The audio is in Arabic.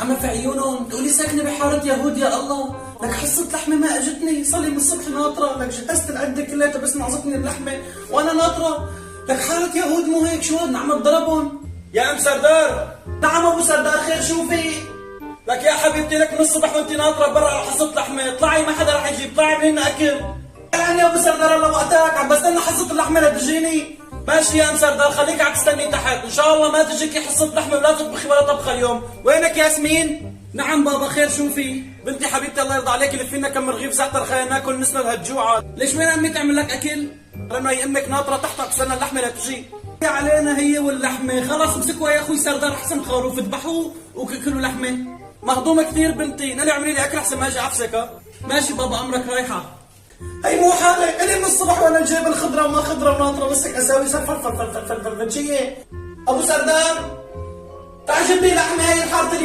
عم في عيونهم تقولي ساكنه بحاره يهود يا الله. لك حصه لحمه ما اجتني، صار لي من الصبح ناطره، لك جهزت العده كلها بس نعطتني اللحمه وانا ناطره. لك حاره يهود مو هيك، شو هاد عم تضربهم؟ يا ام سردار. نعم ابو سردار، خير شو في؟ لك يا حبيبتي لك من الصبح وانت ناطره برا على حصه لحمه، اطلعي ما حدا رح يجيب، اطلعي من هنا اكل. يعني يا ابو سردار الله وقتك، عم بستنى حصه اللحمه لتجيني. ماشي يا ام سردار، خليك عم تستني تحت، ان شاء الله ما تجيكي حصه لحمه ولا تطبخي ولا طبخه اليوم. وينك ياسمين؟ نعم بابا، خير شو في؟ بنتي حبيبتي الله يرضى عليك، لفي لنا كم رغيف زعتر خلينا ناكل نسند هالجوعه. ليش وين امي تعمل لك اكل؟ لما هي امك ناطره تحت عم تستنى اللحمه لتجي. يا علينا هي واللحمه، خلاص امسكوا يا اخوي سردار احسن خروف اذبحوه وكلوا لحمه. مهضومه كثير بنتي، نالي اعملي لي اكل احسن ما اجي عفسك. ماشي بابا، امرك رايحه. هي مو حالة، الي من الصبح وانا جايب الخضره وما خضره وناطره، بس هيك اساوي فرفر ابو سردار تعال جيب لي لحمه هي حاره